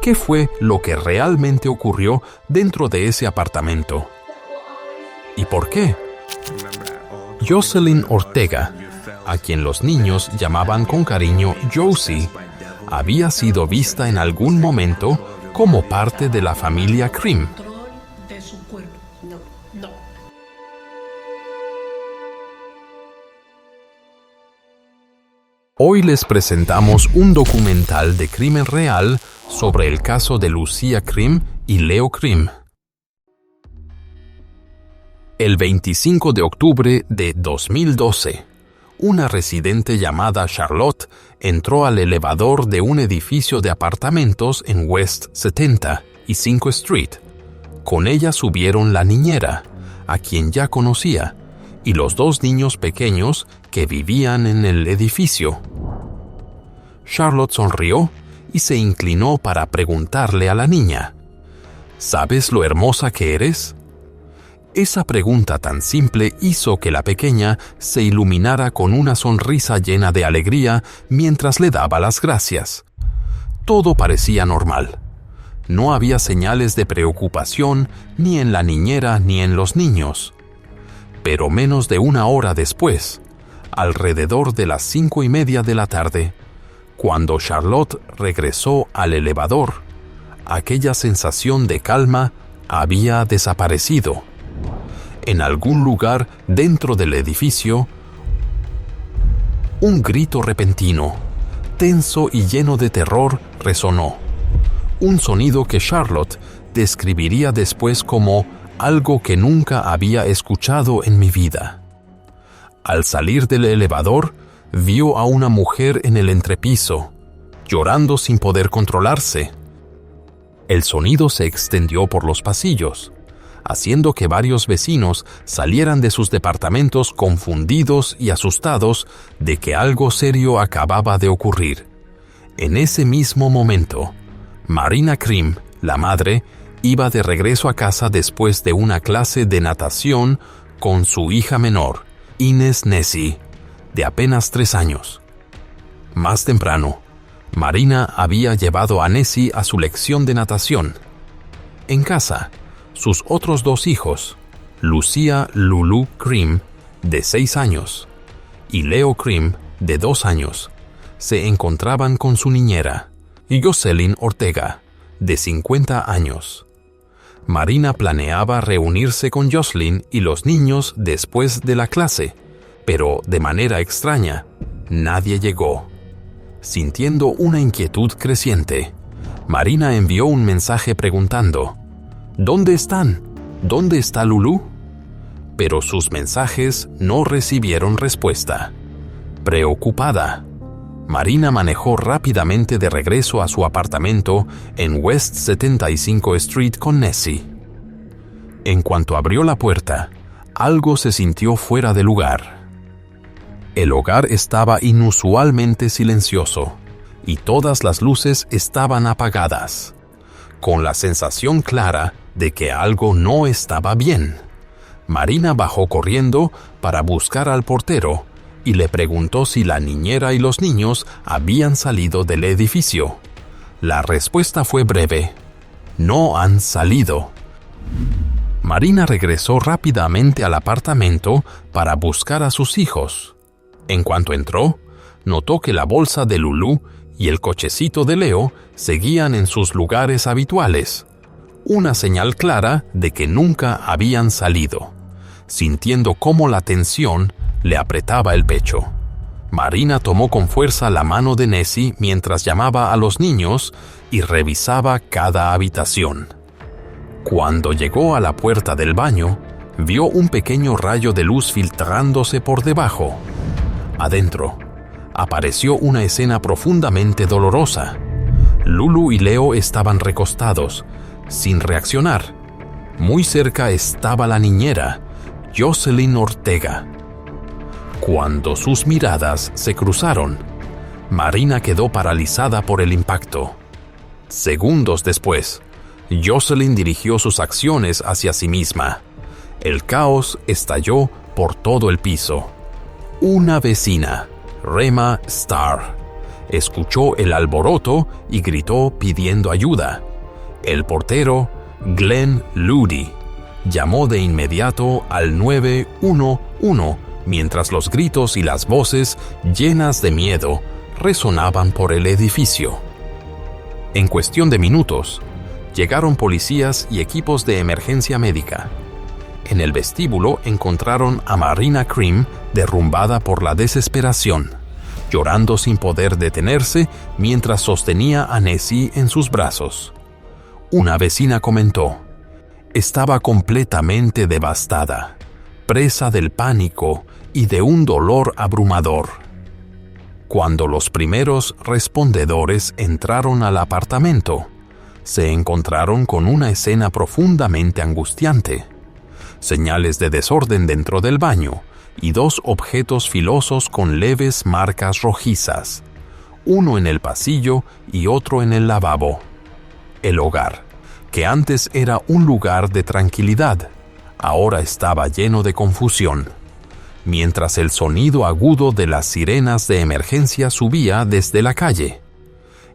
¿Qué fue lo que realmente ocurrió dentro de ese apartamento? ¿Y por qué? Jocelyn Ortega, a quien los niños llamaban con cariño Josie, había sido vista en algún momento como parte de la familia Cream. Hoy les presentamos un documental de crimen real sobre el caso de Lucia Cream y Leo Cream. El 25 de octubre de 2012, una residente llamada Charlotte entró al elevador de un edificio de apartamentos en West 70 y 5 Street. Con ella subieron la niñera, a quien ya conocía, y los dos niños pequeños que vivían en el edificio. Charlotte sonrió y se inclinó para preguntarle a la niña: ¿Sabes lo hermosa que eres? Esa pregunta tan simple hizo que la pequeña se iluminara con una sonrisa llena de alegría mientras le daba las gracias. Todo parecía normal. No había señales de preocupación ni en la niñera ni en los niños. Pero menos de una hora después, alrededor de las 5:30 de la tarde, cuando Charlotte regresó al elevador, aquella sensación de calma había desaparecido. En algún lugar dentro del edificio, un grito repentino, tenso y lleno de terror, resonó. Un sonido que Charlotte describiría después como algo que nunca había escuchado en mi vida. Al salir del elevador, vio a una mujer en el entrepiso, llorando sin poder controlarse. El sonido se extendió por los pasillos, haciendo que varios vecinos salieran de sus departamentos confundidos y asustados de que algo serio acababa de ocurrir. En ese mismo momento, Marina Cream, la madre, iba de regreso a casa después de una clase de natación con su hija menor, Ines Nessie, de apenas 3 años. Más temprano, Marina había llevado a Nessie a su lección de natación. En casa, sus otros 2 hijos, Lucia Lulu Cream, de 6 años, y Leo Cream, de 2 años, se encontraban con su niñera, Jocelyn Ortega, de 50 años. Marina planeaba reunirse con Jocelyn y los niños después de la clase, pero de manera extraña, nadie llegó. Sintiendo una inquietud creciente, Marina envió un mensaje preguntando: ¿Dónde están? ¿Dónde está Lulu? Pero sus mensajes no recibieron respuesta. Preocupada, Marina manejó rápidamente de regreso a su apartamento en West 75 Street con Nessie. En cuanto abrió la puerta, algo se sintió fuera de lugar. El hogar estaba inusualmente silencioso y todas las luces estaban apagadas, con la sensación clara de que algo no estaba bien. Marina bajó corriendo para buscar al portero y le preguntó si la niñera y los niños habían salido del edificio. La respuesta fue breve: no han salido. Marina regresó rápidamente al apartamento para buscar a sus hijos. En cuanto entró, notó que la bolsa de Lulu y el cochecito de Leo seguían en sus lugares habituales, una señal clara de que nunca habían salido. Sintiendo cómo la tensión le apretaba el pecho, Marina tomó con fuerza la mano de Nessie mientras llamaba a los niños y revisaba cada habitación. Cuando llegó a la puerta del baño, vio un pequeño rayo de luz filtrándose por debajo. Adentro, apareció una escena profundamente dolorosa. Lulu y Leo estaban recostados, sin reaccionar. Muy cerca estaba la niñera, Jocelyn Ortega. Cuando sus miradas se cruzaron, Marina quedó paralizada por el impacto. Segundos después, Jocelyn dirigió sus acciones hacia sí misma. El caos estalló por todo el piso. Una vecina, Rema Starr, Escuchó el alboroto y gritó pidiendo ayuda. El portero, Glenn Ludy, llamó de inmediato al 911 mientras los gritos y las voces, llenas de miedo, resonaban por el edificio. En cuestión de minutos, llegaron policías y equipos de emergencia médica. En el vestíbulo encontraron a Marina Cream derrumbada por la desesperación, llorando sin poder detenerse mientras sostenía a Nessie en sus brazos. Una vecina comentó: estaba completamente devastada, presa del pánico y de un dolor abrumador. Cuando los primeros respondedores entraron al apartamento, se encontraron con una escena profundamente angustiante: señales de desorden dentro del baño y dos objetos filosos con leves marcas rojizas, uno en el pasillo y otro en el lavabo. El hogar, que antes era un lugar de tranquilidad, ahora estaba lleno de confusión, mientras el sonido agudo de las sirenas de emergencia subía desde la calle.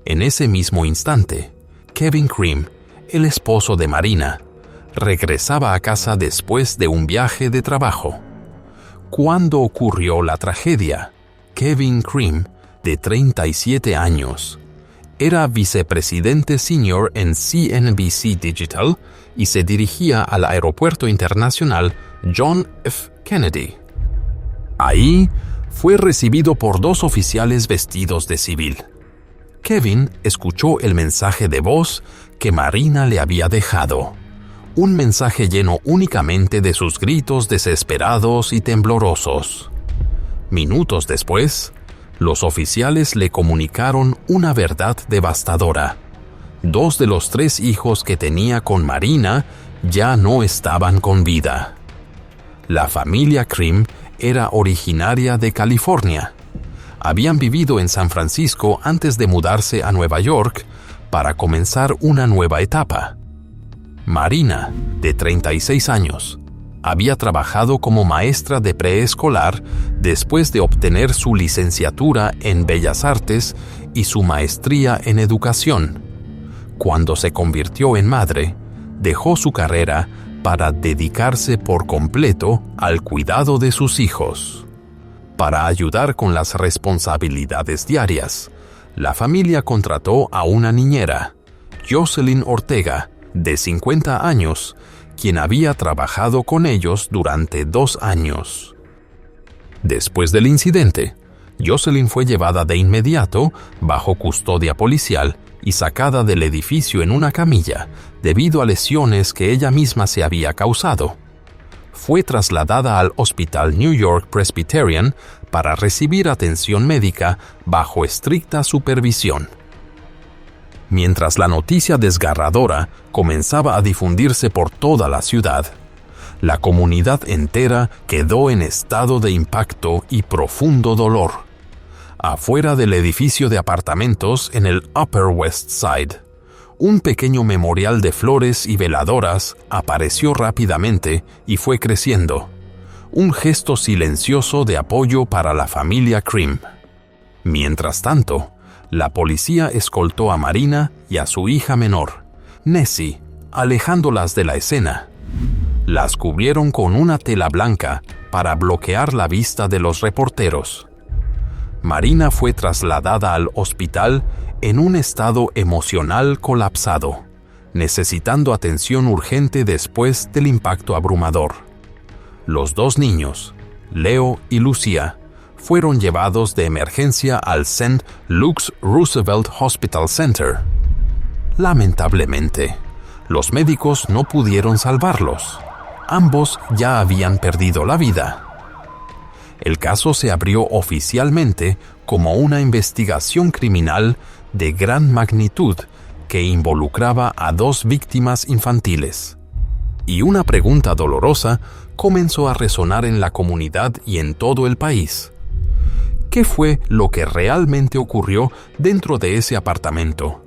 En ese mismo instante, Kevin Cream, el esposo de Marina, regresaba a casa después de un viaje de trabajo. Cuando ocurrió la tragedia, Kevin Cream, de 37 años, era vicepresidente senior en CNBC Digital y se dirigía al Aeropuerto Internacional John F. Kennedy. Ahí fue recibido por dos oficiales vestidos de civil. Kevin escuchó el mensaje de voz que Marina le había dejado, un mensaje lleno únicamente de sus gritos desesperados y temblorosos. Minutos después, los oficiales le comunicaron una verdad devastadora. Dos de los 3 hijos que tenía con Marina ya no estaban con vida. La familia Cream era originaria de California. Habían vivido en San Francisco antes de mudarse a Nueva York para comenzar una nueva etapa. Marina, de 36 años, había trabajado como maestra de preescolar después de obtener su licenciatura en Bellas Artes y su maestría en educación. Cuando se convirtió en madre, dejó su carrera para dedicarse por completo al cuidado de sus hijos. Para ayudar con las responsabilidades diarias, la familia contrató a una niñera, Jocelyn Ortega, de 50 años, quien había trabajado con ellos durante 2 años. Después del incidente, Jocelyn fue llevada de inmediato bajo custodia policial y sacada del edificio en una camilla debido a lesiones que ella misma se había causado. Fue trasladada al Hospital New York Presbyterian para recibir atención médica bajo estricta supervisión. Mientras la noticia desgarradora comenzaba a difundirse por toda la ciudad, la comunidad entera quedó en estado de impacto y profundo dolor. Afuera del edificio de apartamentos en el Upper West Side, un pequeño memorial de flores y veladoras apareció rápidamente y fue creciendo, un gesto silencioso de apoyo para la familia Cream. Mientras tanto, la policía escoltó a Marina y a su hija menor, Nessie, alejándolas de la escena. Las cubrieron con una tela blanca para bloquear la vista de los reporteros. Marina fue trasladada al hospital en un estado emocional colapsado, necesitando atención urgente después del impacto abrumador. Los 2 niños, Leo y Lucia, fueron llevados de emergencia al St. Luke's Roosevelt Hospital Center. Lamentablemente, los médicos no pudieron salvarlos. Ambos ya habían perdido la vida. El caso se abrió oficialmente como una investigación criminal de gran magnitud que involucraba a 2 víctimas infantiles. Y una pregunta dolorosa comenzó a resonar en la comunidad y en todo el país. ¿Qué fue lo que realmente ocurrió dentro de ese apartamento?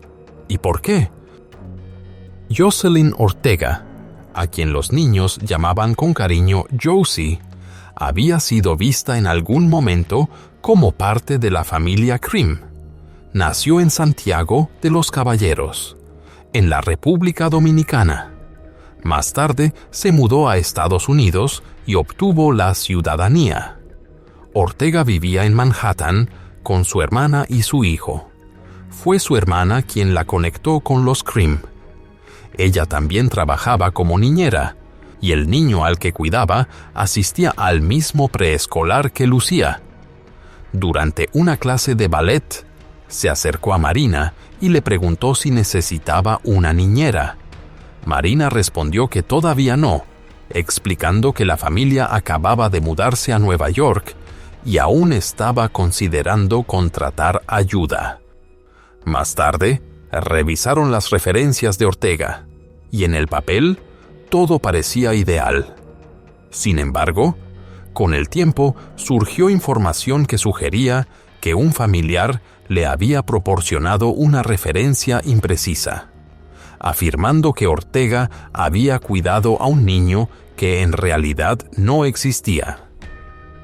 ¿Y por qué? Jocelyn Ortega, a quien los niños llamaban con cariño Josie, había sido vista en algún momento como parte de la familia Cream. nació en Santiago de los Caballeros, en la República Dominicana. Más tarde se mudó a Estados Unidos y obtuvo la ciudadanía. Ortega vivía en Manhattan con su hermana y su hijo. Fue su hermana quien la conectó con los Cream. Ella también trabajaba como niñera, y el niño al que cuidaba asistía al mismo preescolar que Lucía. Durante una clase de ballet, se acercó a Marina y le preguntó si necesitaba una niñera. Marina respondió que todavía no, explicando que la familia acababa de mudarse a Nueva York y aún estaba considerando contratar ayuda. Más tarde, revisaron las referencias de Ortega, y en el papel todo parecía ideal. Sin embargo, con el tiempo surgió información que sugería que un familiar le había proporcionado una referencia imprecisa, afirmando que Ortega había cuidado a un niño que en realidad no existía.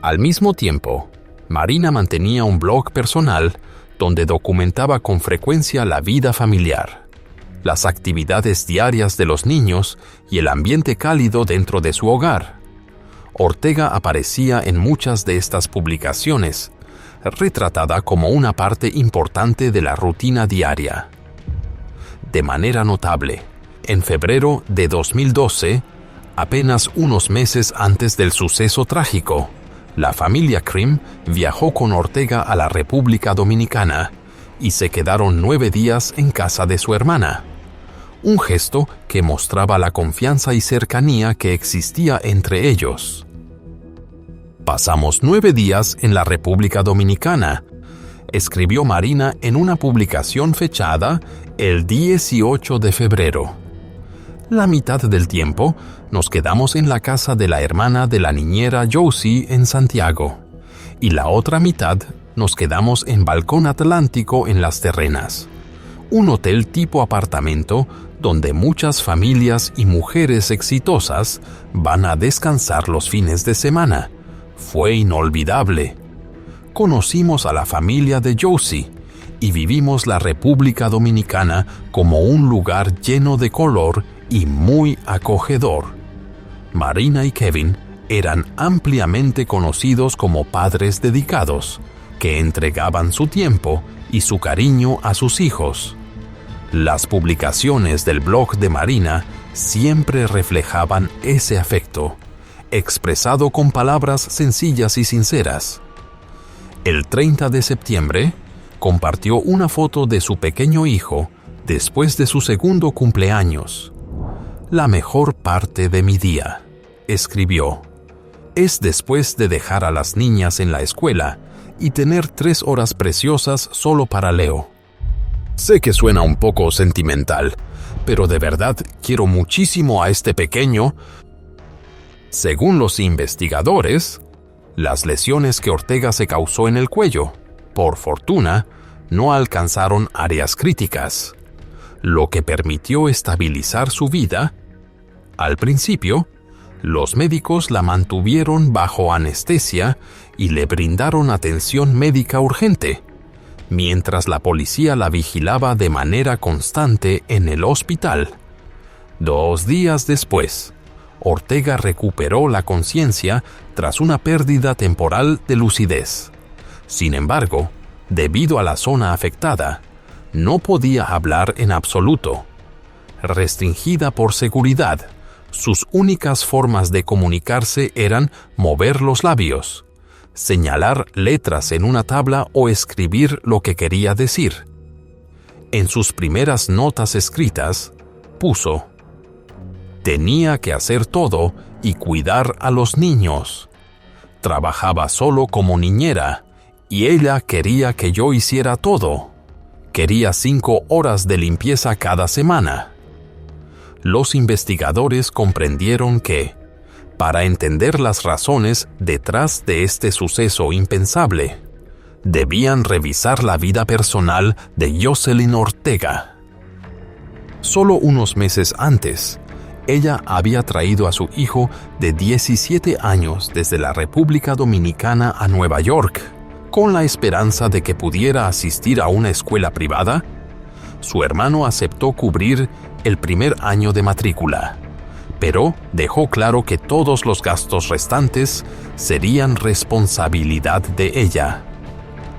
Al mismo tiempo, Marina mantenía un blog personal donde documentaba con frecuencia la vida familiar, las actividades diarias de los niños y el ambiente cálido dentro de su hogar. Ortega aparecía en muchas de estas publicaciones, retratada como una parte importante de la rutina diaria. De manera notable, en febrero de 2012, apenas unos meses antes del suceso trágico, la familia Cream viajó con Ortega a la República Dominicana y se quedaron 9 días en casa de su hermana. Un gesto que mostraba la confianza y cercanía que existía entre ellos. «Pasamos 9 días en la República Dominicana», escribió Marina en una publicación fechada el 18 de febrero. La mitad del tiempo nos quedamos en la casa de la hermana de la niñera Josie en Santiago, y la otra mitad nos quedamos en Balcón Atlántico en Las Terrenas, un hotel tipo apartamento donde muchas familias y mujeres exitosas van a descansar los fines de semana. Fue inolvidable. Conocimos a la familia de Josie y vivimos la República Dominicana como un lugar lleno de color y muy acogedor. Marina y Kevin eran ampliamente conocidos como padres dedicados, que entregaban su tiempo y su cariño a sus hijos. Las publicaciones del blog de Marina siempre reflejaban ese afecto, expresado con palabras sencillas y sinceras. El 30 de septiembre, compartió una foto de su pequeño hijo después de su segundo cumpleaños. «La mejor parte de mi día», escribió, «es después de dejar a las niñas en la escuela y tener 3 horas preciosas solo para Leo. Sé que suena un poco sentimental, pero de verdad quiero muchísimo a este pequeño». Según los investigadores, las lesiones que Ortega se causó en el cuello, por fortuna, no alcanzaron áreas críticas, lo que permitió estabilizar su vida. Al principio, los médicos la mantuvieron bajo anestesia y le brindaron atención médica urgente, mientras la policía la vigilaba de manera constante en el hospital. 2 días después, Ortega recuperó la conciencia tras una pérdida temporal de lucidez. Sin embargo, debido a la zona afectada, no podía hablar en absoluto. Restringida por seguridad, sus únicas formas de comunicarse eran mover los labios, señalar letras en una tabla o escribir lo que quería decir. En sus primeras notas escritas, puso: «Tenía que hacer todo y cuidar a los niños. Trabajaba solo como niñera y ella quería que yo hiciera todo. Quería 5 horas de limpieza cada semana». Los investigadores comprendieron que, para entender las razones detrás de este suceso impensable, debían revisar la vida personal de Jocelyn Ortega. Solo unos meses antes, ella había traído a su hijo de 17 años desde la República Dominicana a Nueva York con la esperanza de que pudiera asistir a una escuela privada, su hermano aceptó cubrir el primer año de matrícula, pero dejó claro que todos los gastos restantes serían responsabilidad de ella.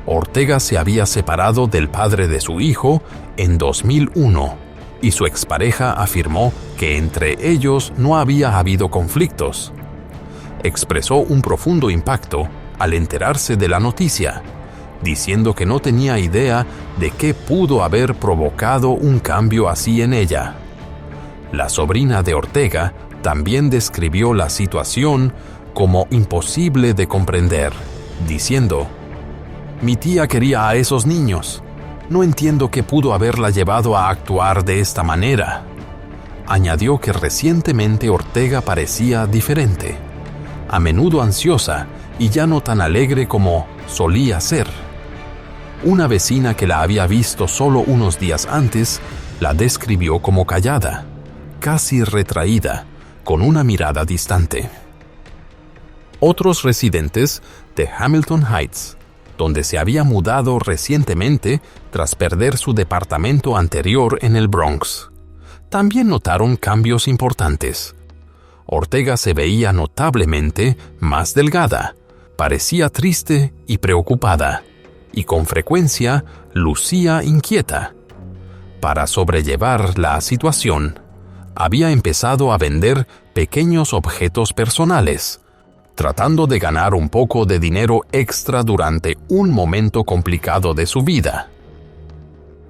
Ortega se había separado del padre de su hijo en 2001 y su expareja afirmó que entre ellos no había habido conflictos. Expresó un profundo impacto al enterarse de la noticia, diciendo que no tenía idea de qué pudo haber provocado un cambio así en ella. La sobrina de Ortega también describió la situación como imposible de comprender, diciendo: «Mi tía quería a esos niños. No entiendo qué pudo haberla llevado a actuar de esta manera». Añadió que recientemente Ortega parecía diferente, a menudo ansiosa y ya no tan alegre como solía ser. Una vecina que la había visto solo unos días antes la describió como callada, casi retraída, con una mirada distante. Otros residentes de Hamilton Heights, donde se había mudado recientemente tras perder su departamento anterior en el Bronx, también notaron cambios importantes. Ortega se veía notablemente más delgada, parecía triste y preocupada, y con frecuencia lucía inquieta. Para sobrellevar la situación, había empezado a vender pequeños objetos personales, tratando de ganar un poco de dinero extra durante un momento complicado de su vida.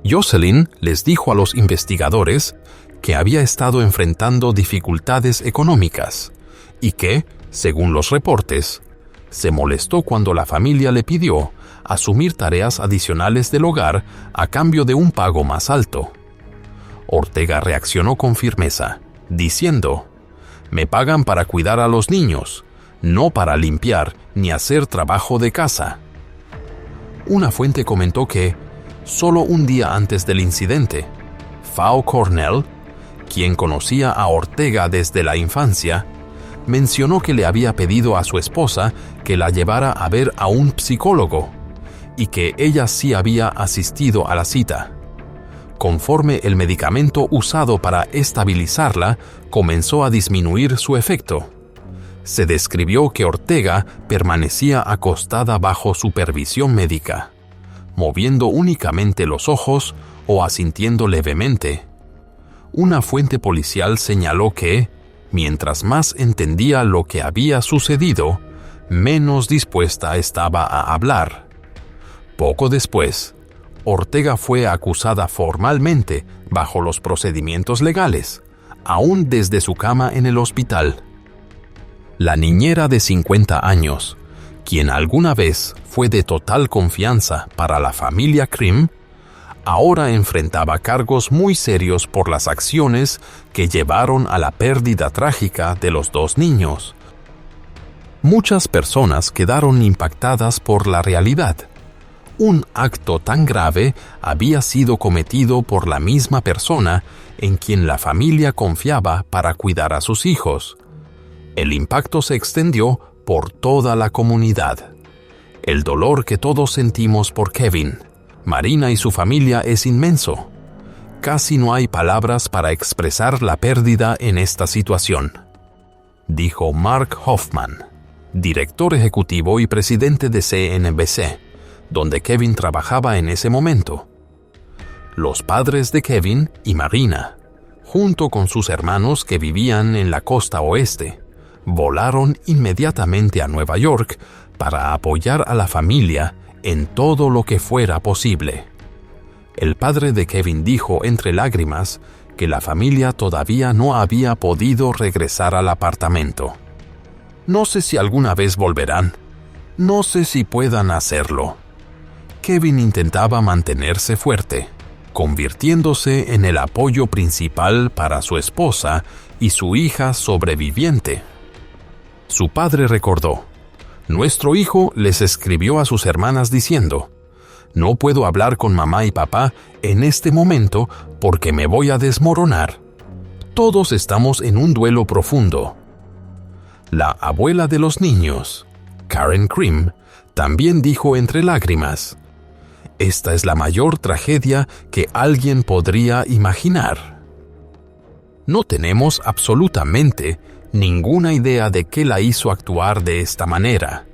Jocelyn les dijo a los investigadores que había estado enfrentando dificultades económicas y que, según los reportes, se molestó cuando la familia le pidió asumir tareas adicionales del hogar a cambio de un pago más alto. Ortega reaccionó con firmeza, diciendo: «Me pagan para cuidar a los niños, no para limpiar ni hacer trabajo de casa». Una fuente comentó que, solo un día antes del incidente, Fao Cornell, quien conocía a Ortega desde la infancia, mencionó que le había pedido a su esposa que la llevara a ver a un psicólogo y que ella sí había asistido a la cita. Conforme el medicamento usado para estabilizarla comenzó a disminuir su efecto, se describió que Ortega permanecía acostada bajo supervisión médica, moviendo únicamente los ojos o asintiendo levemente. Una fuente policial señaló que, mientras más entendía lo que había sucedido, menos dispuesta estaba a hablar. Poco después, Ortega fue acusada formalmente bajo los procedimientos legales, aún desde su cama en el hospital. La niñera de 50 años, quien alguna vez fue de total confianza para la familia Krim, ahora enfrentaba cargos muy serios por las acciones que llevaron a la pérdida trágica de los dos niños. Muchas personas quedaron impactadas por la realidad. Un acto tan grave había sido cometido por la misma persona en quien la familia confiaba para cuidar a sus hijos. El impacto se extendió por toda la comunidad. El dolor que todos sentimos por Kevin, Marina y su familia es inmenso. Casi no hay palabras para expresar la pérdida en esta situación, dijo Mark Hoffman, director ejecutivo y presidente de CNBC, donde Kevin trabajaba en ese momento. Los padres de Kevin y Marina, junto con sus hermanos que vivían en la costa oeste, volaron inmediatamente a Nueva York para apoyar a la familia en todo lo que fuera posible. El padre de Kevin dijo entre lágrimas que la familia todavía no había podido regresar al apartamento. «No sé si alguna vez volverán. No sé si puedan hacerlo». Kevin intentaba mantenerse fuerte, convirtiéndose en el apoyo principal para su esposa y su hija sobreviviente. Su padre recordó: «Nuestro hijo les escribió a sus hermanas diciendo: no puedo hablar con mamá y papá en este momento porque me voy a desmoronar. Todos estamos en un duelo profundo». La abuela de los niños, Karen Krim, También dijo entre lágrimas: «Esta es la mayor tragedia que alguien podría imaginar». No tenemos absolutamente ninguna idea de qué la hizo actuar de esta manera.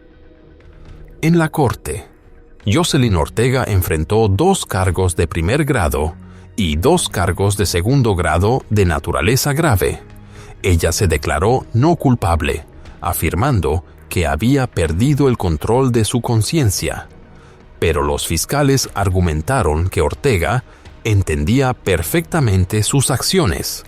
En la corte, Yoselyn Ortega enfrentó 2 cargos de primer grado y 2 cargos de segundo grado de naturaleza grave. Ella se declaró no culpable, afirmando que había perdido el control de su conciencia. Pero los fiscales argumentaron que Ortega entendía perfectamente sus acciones,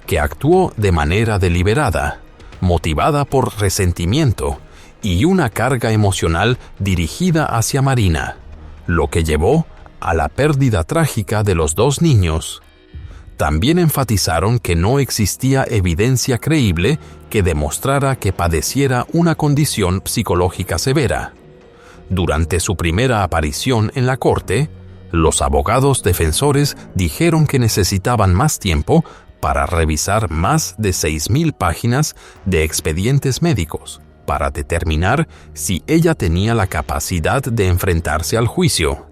que actuó de manera deliberada, motivada por resentimiento y una carga emocional dirigida hacia Marina, lo que llevó a la pérdida trágica de los 2 niños. También enfatizaron que no existía evidencia creíble que demostrara que padeciera una condición psicológica severa. Durante su primera aparición en la corte, los abogados defensores dijeron que necesitaban más tiempo para revisar más de 6,000 páginas de expedientes médicos para determinar si ella tenía la capacidad de enfrentarse al juicio.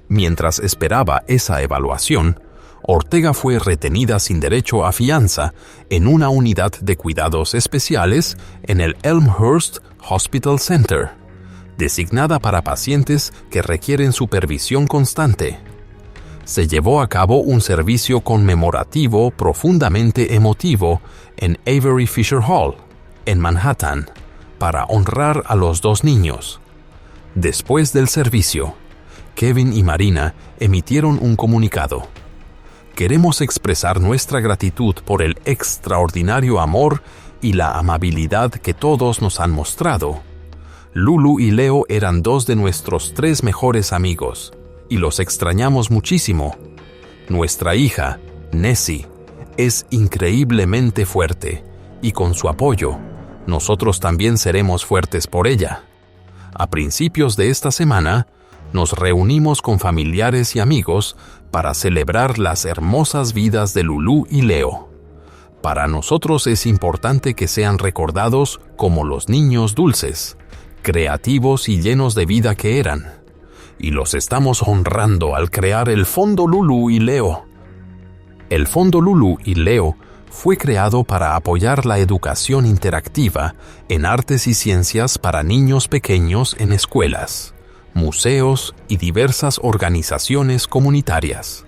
Mientras esperaba esa evaluación, Ortega fue retenida sin derecho a fianza en una unidad de cuidados especiales en el Elmhurst Hospital Center, designada para pacientes que requieren supervisión constante. Se llevó a cabo un servicio conmemorativo profundamente emotivo en Avery Fisher Hall, en Manhattan, para honrar a los 2 niños. Después del servicio, Kevin y Marina emitieron un comunicado. Queremos expresar nuestra gratitud por el extraordinario amor y la amabilidad que todos nos han mostrado. Lulu y Leo eran 2 de nuestros 3 mejores amigos, y los extrañamos muchísimo. Nuestra hija, Nessie, es increíblemente fuerte, y con su apoyo, nosotros también seremos fuertes por ella. A principios de esta semana, nos reunimos con familiares y amigos para celebrar las hermosas vidas de Lulu y Leo. Para nosotros es importante que sean recordados como los niños dulces, creativos y llenos de vida que eran. Y los estamos honrando al crear el Fondo Lulu y Leo. El Fondo Lulu y Leo fue creado para apoyar la educación interactiva en artes y ciencias para niños pequeños en escuelas, museos y diversas organizaciones comunitarias.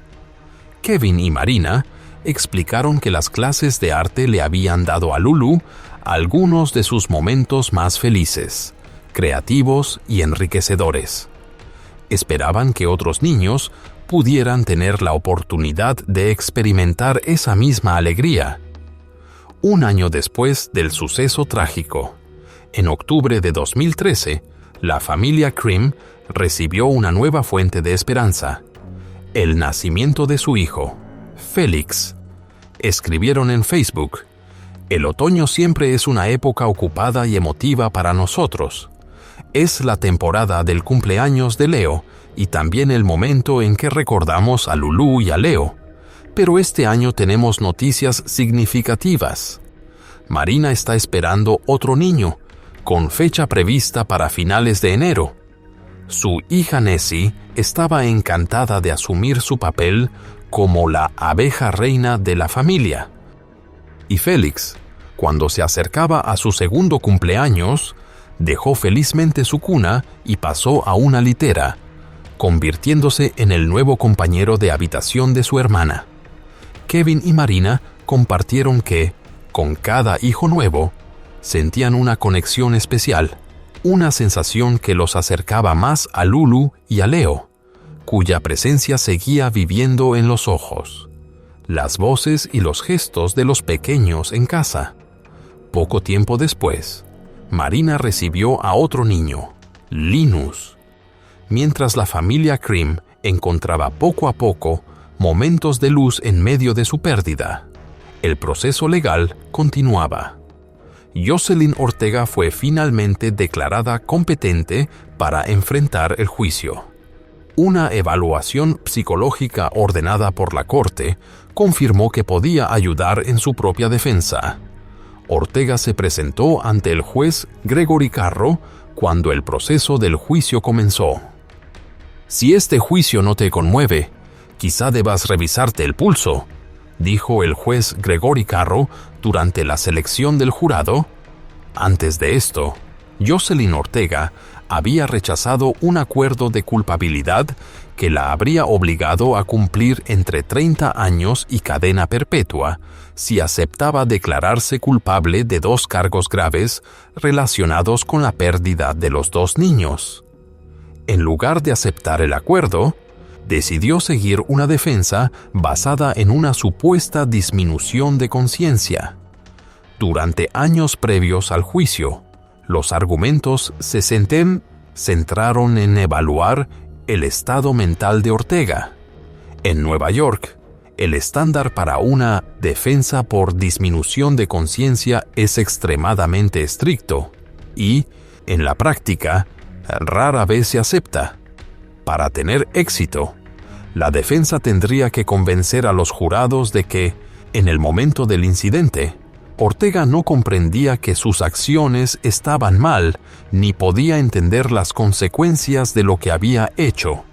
Kevin y Marina explicaron que las clases de arte le habían dado a Lulu algunos de sus momentos más felices, creativos y enriquecedores. Esperaban que otros niños pudieran tener la oportunidad de experimentar esa misma alegría. Un año después del suceso trágico, en octubre de 2013, la familia Cream recibió una nueva fuente de esperanza: el nacimiento de su hijo, Félix. Escribieron en Facebook: «El otoño siempre es una época ocupada y emotiva para nosotros. Es la temporada del cumpleaños de Leo y también el momento en que recordamos a Lulu y a Leo. Pero este año tenemos noticias significativas. Marina está esperando otro niño, con fecha prevista para finales de enero. Su hija Nessie estaba encantada de asumir su papel como la abeja reina de la familia. Y Félix, cuando se acercaba a su segundo cumpleaños, dejó felizmente su cuna y pasó a una litera, convirtiéndose en el nuevo compañero de habitación de su hermana. Kevin y Marina compartieron que, con cada hijo nuevo, sentían una conexión especial, una sensación que los acercaba más a Lulu y a Leo, cuya presencia seguía viviendo en los ojos, las voces y los gestos de los pequeños en casa. Poco tiempo después, Marina recibió a otro niño, Linus. Mientras la familia Cream encontraba poco a poco momentos de luz en medio de su pérdida, el proceso legal continuaba. Yoselyn Ortega fue finalmente declarada competente para enfrentar el juicio. Una evaluación psicológica ordenada por la corte confirmó que podía ayudar en su propia defensa. Ortega se presentó ante el juez Gregory Carro cuando el proceso del juicio comenzó. «Si este juicio no te conmueve, quizá debas revisarte el pulso», dijo el juez Gregory Carro durante la selección del jurado. Antes de esto, Yoselyn Ortega había rechazado un acuerdo de culpabilidad que la habría obligado a cumplir entre 30 años y cadena perpetua si aceptaba declararse culpable de 2 cargos graves relacionados con la pérdida de los 2 niños. En lugar de aceptar el acuerdo, decidió seguir una defensa basada en una supuesta disminución de conciencia. Durante años previos al juicio, los argumentos se centraron en evaluar el estado mental de Ortega. En Nueva York, el estándar para una defensa por disminución de conciencia es extremadamente estricto y, en la práctica, rara vez se acepta. Para tener éxito, la defensa tendría que convencer a los jurados de que, en el momento del incidente, Ortega no comprendía que sus acciones estaban mal ni podía entender las consecuencias de lo que había hecho.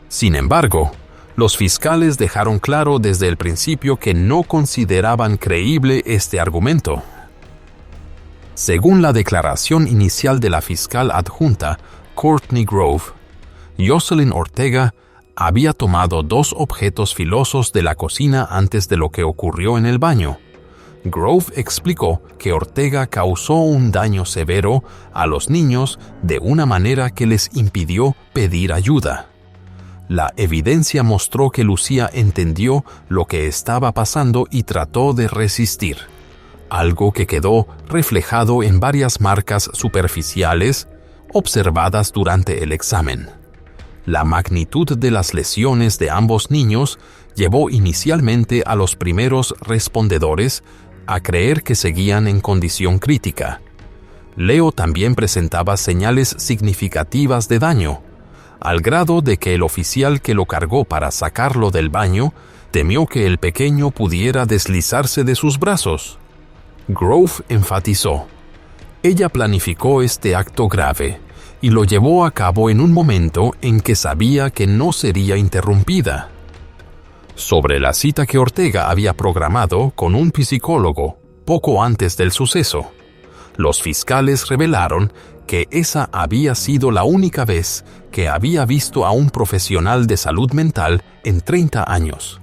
Sin embargo, los fiscales dejaron claro desde el principio que no consideraban creíble este argumento. Según la declaración inicial de la fiscal adjunta, Courtney Grove, Yoselyn Ortega había tomado 2 objetos filosos de la cocina antes de lo que ocurrió en el baño. Grove explicó que Ortega causó un daño severo a los niños de una manera que les impidió pedir ayuda. La evidencia mostró que Lucía entendió lo que estaba pasando y trató de resistir, algo que quedó reflejado en varias marcas superficiales observadas durante el examen. La magnitud de las lesiones de ambos niños llevó inicialmente a los primeros respondedores a creer que seguían en condición crítica. Leo también presentaba señales significativas de daño, al grado de que el oficial que lo cargó para sacarlo del baño temió que el pequeño pudiera deslizarse de sus brazos. Grove enfatizó: «Ella planificó este acto grave y lo llevó a cabo en un momento en que sabía que no sería interrumpida». Sobre la cita que Ortega había programado con un psicólogo poco antes del suceso, los fiscales revelaron que esa había sido la única vez que había visto a un profesional de salud mental en 30 años.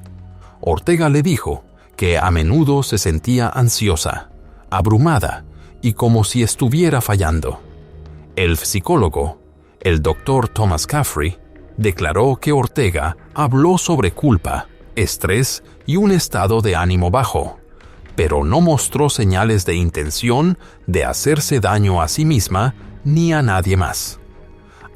Ortega le dijo que a menudo se sentía ansiosa, abrumada y como si estuviera fallando. El psicólogo, el Dr. Thomas Caffrey, declaró que Ortega habló sobre culpa, estrés y un estado de ánimo bajo, pero no mostró señales de intención de hacerse daño a sí misma ni a nadie más.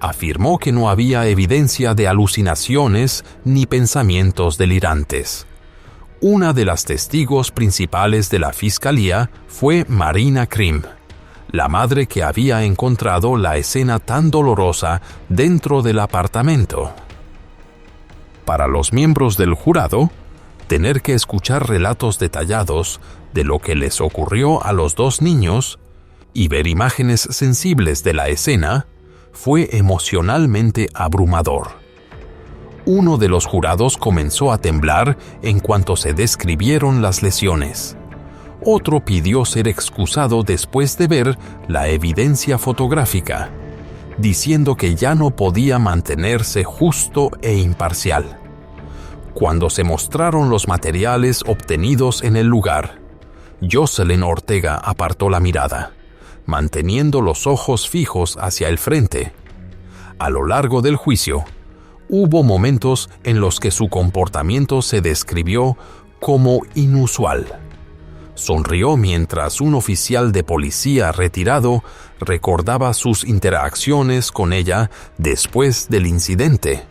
Afirmó que no había evidencia de alucinaciones ni pensamientos delirantes. Una de las testigos principales de la fiscalía fue Marina Krim, la madre que había encontrado la escena tan dolorosa dentro del apartamento. Para los miembros del jurado, tener que escuchar relatos detallados de lo que les ocurrió a los 2 niños y ver imágenes sensibles de la escena fue emocionalmente abrumador. Uno de los jurados comenzó a temblar en cuanto se describieron las lesiones. Otro pidió ser excusado después de ver la evidencia fotográfica, diciendo que ya no podía mantenerse justo e imparcial. Cuando se mostraron los materiales obtenidos en el lugar, Yoselyn Ortega apartó la mirada, manteniendo los ojos fijos hacia el frente. A lo largo del juicio, hubo momentos en los que su comportamiento se describió como inusual. Sonrió mientras un oficial de policía retirado recordaba sus interacciones con ella después del incidente,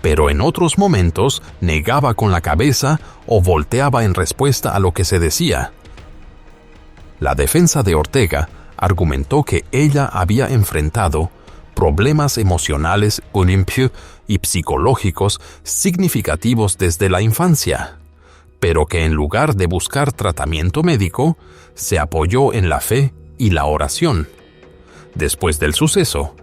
pero en otros momentos negaba con la cabeza o volteaba en respuesta a lo que se decía. La defensa de Ortega argumentó que ella había enfrentado problemas emocionales y psicológicos significativos desde la infancia, pero que en lugar de buscar tratamiento médico, se apoyó en la fe y la oración. Después del suceso,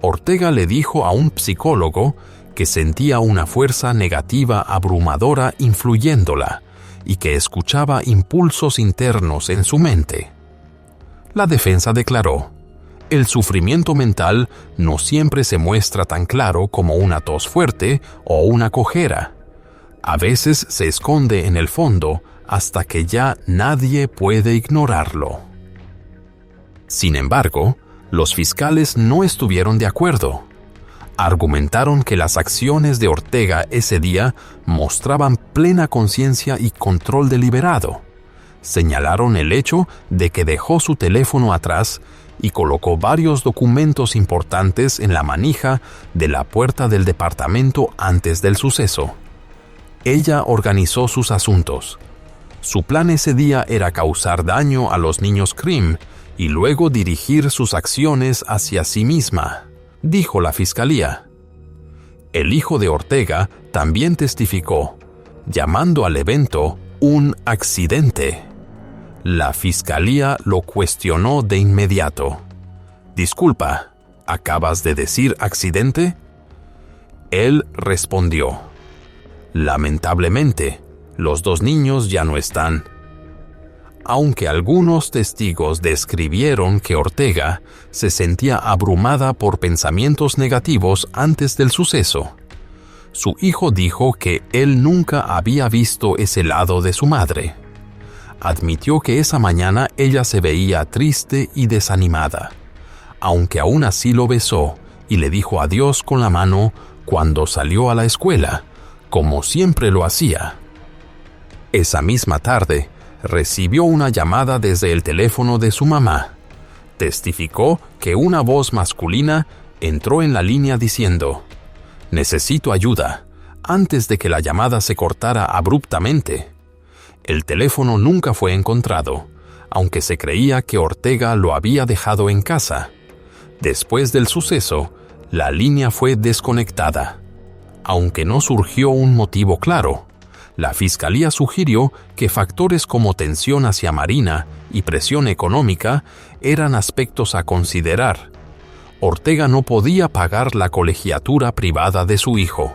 Ortega le dijo a un psicólogo que sentía una fuerza negativa abrumadora influyéndola y que escuchaba impulsos internos en su mente. La defensa declaró: el sufrimiento mental no siempre se muestra tan claro como una tos fuerte o una cojera. A veces se esconde en el fondo hasta que ya nadie puede ignorarlo. Sin embargo, los fiscales no estuvieron de acuerdo. Argumentaron que las acciones de Ortega ese día mostraban plena conciencia y control deliberado. Señalaron el hecho de que dejó su teléfono atrás y colocó varios documentos importantes en la manija de la puerta del departamento antes del suceso. Ella organizó sus asuntos. Su plan ese día era causar daño a los niños Krim y luego dirigir sus acciones hacia sí misma, dijo la fiscalía. El hijo de Ortega también testificó, llamando al evento un accidente. La fiscalía lo cuestionó de inmediato. «Disculpa, ¿acabas de decir accidente?» Él respondió: «Lamentablemente, los dos niños ya no están». Aunque algunos testigos describieron que Ortega se sentía abrumada por pensamientos negativos antes del suceso, su hijo dijo que él nunca había visto ese lado de su madre. Admitió que esa mañana ella se veía triste y desanimada, aunque aún así lo besó y le dijo adiós con la mano cuando salió a la escuela, como siempre lo hacía. Esa misma tarde, recibió una llamada desde el teléfono de su mamá. Testificó que una voz masculina entró en la línea diciendo: «Necesito ayuda», antes de que la llamada se cortara abruptamente. El teléfono nunca fue encontrado, aunque se creía que Ortega lo había dejado en casa. Después del suceso, la línea fue desconectada. Aunque no surgió un motivo claro, la fiscalía sugirió que factores como tensión hacia Marina y presión económica eran aspectos a considerar. Ortega no podía pagar la colegiatura privada de su hijo.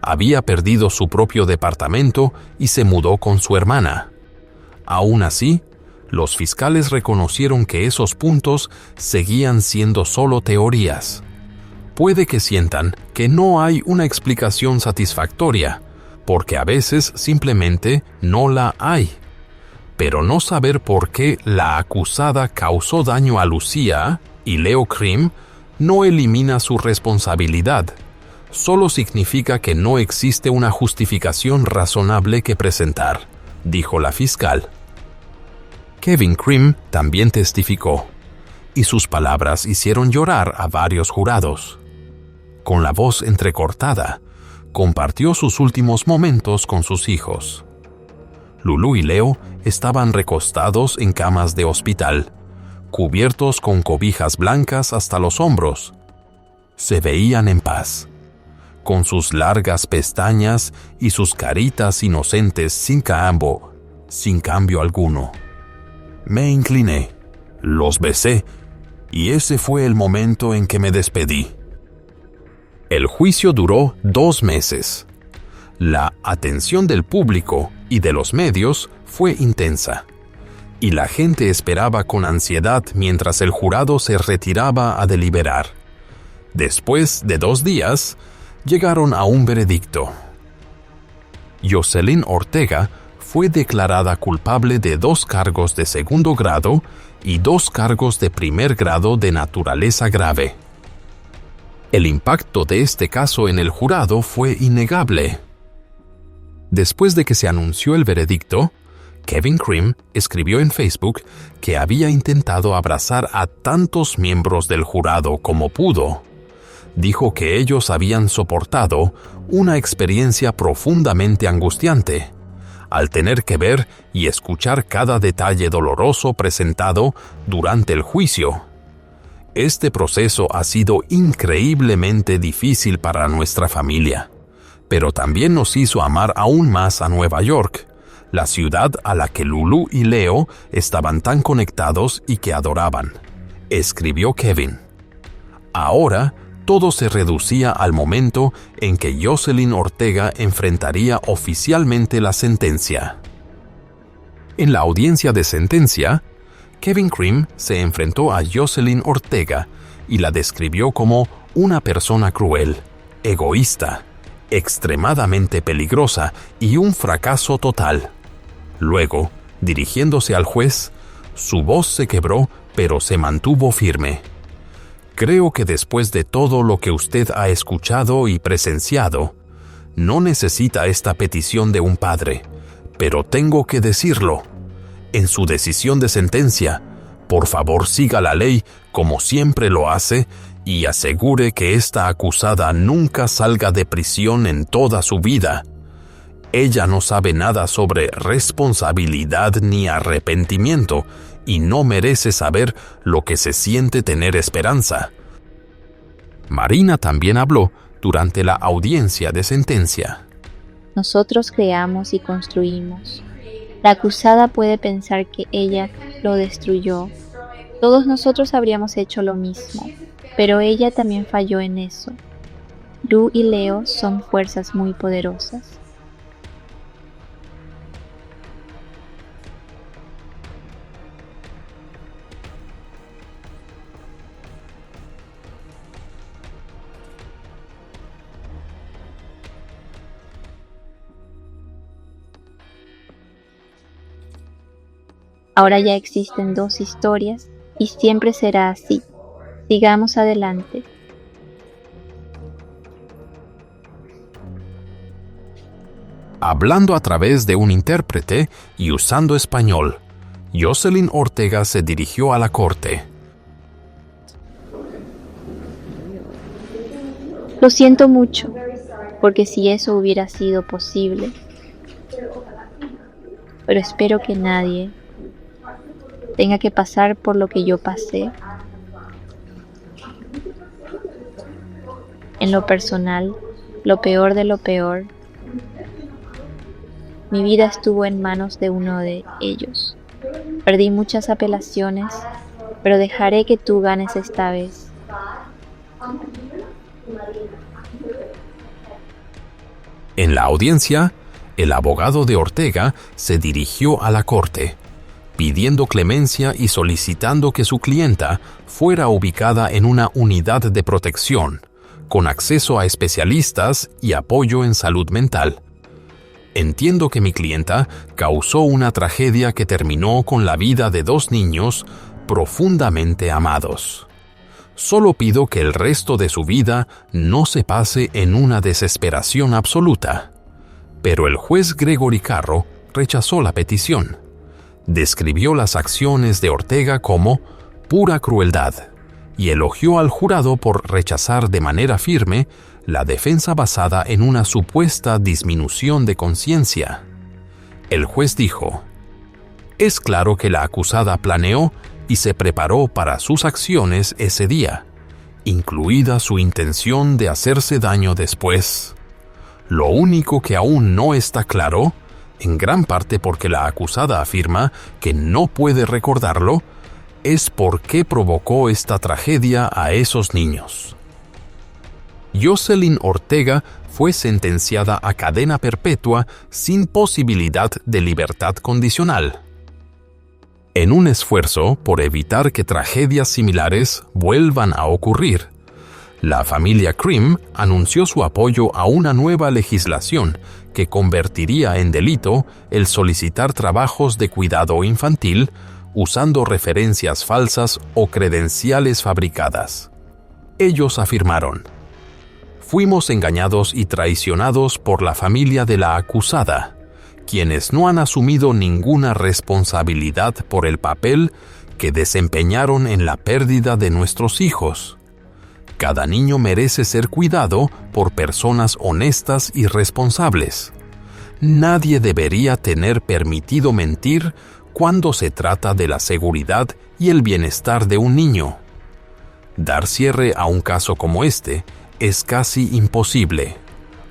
Había perdido su propio departamento y se mudó con su hermana. Aún así, los fiscales reconocieron que esos puntos seguían siendo solo teorías. Puede que sientan que no hay una explicación satisfactoria, porque a veces simplemente no la hay. Pero no saber por qué la acusada causó daño a Lucía y Leo Krim no elimina su responsabilidad. Solo significa que no existe una justificación razonable que presentar, dijo la fiscal. Kevin Krim también testificó, y sus palabras hicieron llorar a varios jurados. Con la voz entrecortada, compartió sus últimos momentos con sus hijos. Lulu y Leo estaban recostados en camas de hospital, cubiertos con cobijas blancas hasta los hombros. Se veían en paz, con sus largas pestañas y sus caritas inocentes sin cambio alguno. Me incliné, los besé, y ese fue el momento en que me despedí. El juicio duró 2 meses. La atención del público y de los medios fue intensa, y la gente esperaba con ansiedad mientras el jurado se retiraba a deliberar. Después de 2 días, llegaron a un veredicto. Yoselyn Ortega fue declarada culpable de 2 cargos de segundo grado y 2 cargos de primer grado de naturaleza grave. El impacto de este caso en el jurado fue innegable. Después de que se anunció el veredicto, Kevin Krim escribió en Facebook que había intentado abrazar a tantos miembros del jurado como pudo. Dijo que ellos habían soportado una experiencia profundamente angustiante, al tener que ver y escuchar cada detalle doloroso presentado durante el juicio. Este proceso ha sido increíblemente difícil para nuestra familia, pero también nos hizo amar aún más a Nueva York, la ciudad a la que Lulu y Leo estaban tan conectados y que adoraban, escribió Kevin. Ahora, todo se reducía al momento en que Jocelyn Ortega enfrentaría oficialmente la sentencia. En la audiencia de sentencia, Kevin Crim se enfrentó a Jocelyn Ortega y la describió como una persona cruel, egoísta, extremadamente peligrosa y un fracaso total. Luego, dirigiéndose al juez, su voz se quebró, pero se mantuvo firme. Creo que después de todo lo que usted ha escuchado y presenciado, no necesita esta petición de un padre, pero tengo que decirlo. En su decisión de sentencia, por favor siga la ley como siempre lo hace y asegure que esta acusada nunca salga de prisión en toda su vida. Ella no sabe nada sobre responsabilidad ni arrepentimiento y no merece saber lo que se siente tener esperanza. Marina también habló durante la audiencia de sentencia. Nosotros creamos y construimos. La acusada puede pensar que ella lo destruyó. Todos nosotros habríamos hecho lo mismo, pero ella también falló en eso. Lu y Leo son fuerzas muy poderosas. Ahora ya existen dos historias y siempre será así. Sigamos adelante. Hablando a través de un intérprete y usando español, Jocelyn Ortega se dirigió a la corte. Lo siento mucho, porque si eso hubiera sido posible, pero espero que nadie tenga que pasar por lo que yo pasé. En lo personal, lo peor de lo peor, mi vida estuvo en manos de uno de ellos. Perdí muchas apelaciones, pero dejaré que tú ganes esta vez. En la audiencia, el abogado de Ortega se dirigió a la corte, pidiendo clemencia y solicitando que su clienta fuera ubicada en una unidad de protección, con acceso a especialistas y apoyo en salud mental. Entiendo que mi clienta causó una tragedia que terminó con la vida de dos niños profundamente amados. Solo pido que el resto de su vida no se pase en una desesperación absoluta. Pero el juez Gregory Carro rechazó la petición. Describió las acciones de Ortega como pura crueldad y elogió al jurado por rechazar de manera firme la defensa basada en una supuesta disminución de conciencia. El juez dijo: «Es claro que la acusada planeó y se preparó para sus acciones ese día, incluida su intención de hacerse daño después. Lo único que aún no está claro, en gran parte porque la acusada afirma que no puede recordarlo, es por qué provocó esta tragedia a esos niños». Jocelyn Ortega fue sentenciada a cadena perpetua sin posibilidad de libertad condicional. En un esfuerzo por evitar que tragedias similares vuelvan a ocurrir, la familia Crim anunció su apoyo a una nueva legislación que convertiría en delito el solicitar trabajos de cuidado infantil usando referencias falsas o credenciales fabricadas. Ellos afirmaron: «Fuimos engañados y traicionados por la familia de la acusada, quienes no han asumido ninguna responsabilidad por el papel que desempeñaron en la pérdida de nuestros hijos. Cada niño merece ser cuidado por personas honestas y responsables. Nadie debería tener permitido mentir cuando se trata de la seguridad y el bienestar de un niño. Dar cierre a un caso como este es casi imposible.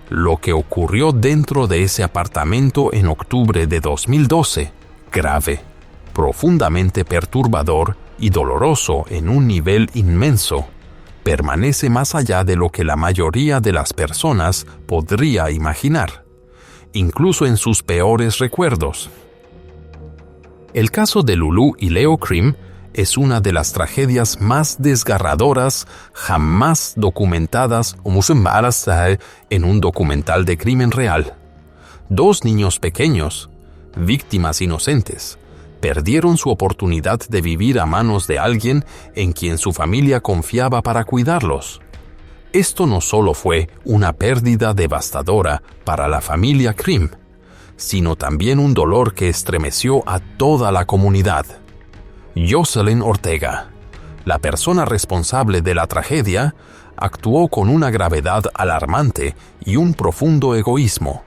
Lo que ocurrió dentro de ese apartamento en octubre de 2012, grave, profundamente perturbador y doloroso en un nivel inmenso, permanece más allá de lo que la mayoría de las personas podría imaginar, incluso en sus peores recuerdos. El caso de Lulu y Leo Crim es una de las tragedias más desgarradoras jamás documentadas en un documental de crimen real. 2 niños pequeños, víctimas inocentes, perdieron su oportunidad de vivir a manos de alguien en quien su familia confiaba para cuidarlos. Esto no solo fue una pérdida devastadora para la familia Crim, sino también un dolor que estremeció a toda la comunidad. Jocelyn Ortega, la persona responsable de la tragedia, actuó con una gravedad alarmante y un profundo egoísmo,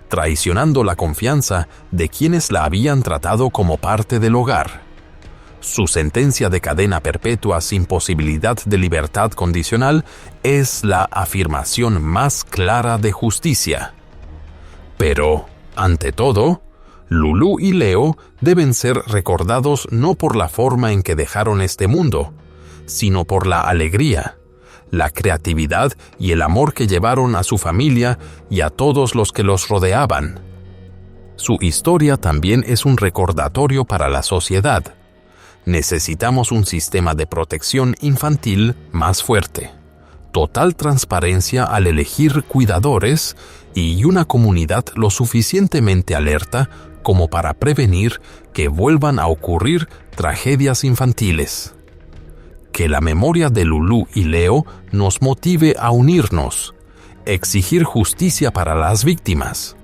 traicionando la confianza de quienes la habían tratado como parte del hogar. Su sentencia de cadena perpetua sin posibilidad de libertad condicional es la afirmación más clara de justicia. Pero, ante todo, Lulu y Leo deben ser recordados no por la forma en que dejaron este mundo, sino por la alegría, la creatividad y el amor que llevaron a su familia y a todos los que los rodeaban. Su historia también es un recordatorio para la sociedad. Necesitamos un sistema de protección infantil más fuerte, total transparencia al elegir cuidadores y una comunidad lo suficientemente alerta como para prevenir que vuelvan a ocurrir tragedias infantiles. Que la memoria de Lulu y Leo nos motive a unirnos, exigir justicia para las víctimas,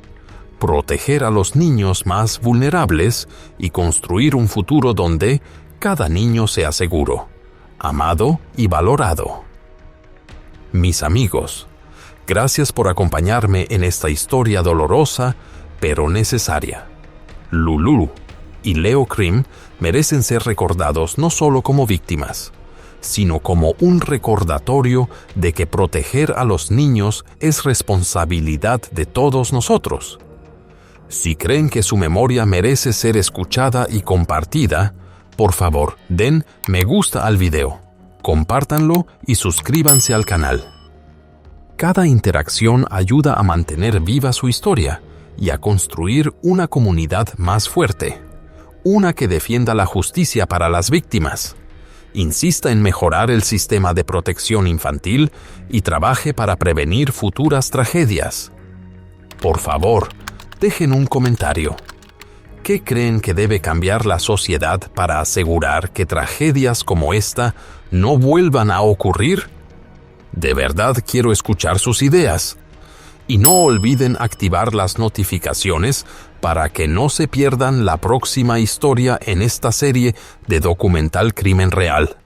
proteger a los niños más vulnerables y construir un futuro donde cada niño sea seguro, amado y valorado. Mis amigos, gracias por acompañarme en esta historia dolorosa pero necesaria. Lulu y Leo Crim merecen ser recordados no solo como víctimas, sino como un recordatorio de que proteger a los niños es responsabilidad de todos nosotros. Si creen que su memoria merece ser escuchada y compartida, por favor, den me gusta al video, compártanlo y suscríbanse al canal. Cada interacción ayuda a mantener viva su historia y a construir una comunidad más fuerte, una que defienda la justicia para las víctimas, insista en mejorar el sistema de protección infantil y trabaje para prevenir futuras tragedias. Por favor, dejen un comentario. ¿Qué creen que debe cambiar la sociedad para asegurar que tragedias como esta no vuelvan a ocurrir? De verdad quiero escuchar sus ideas. Y no olviden activar las notificaciones para que no se pierdan la próxima historia en esta serie de documental Crimen Real.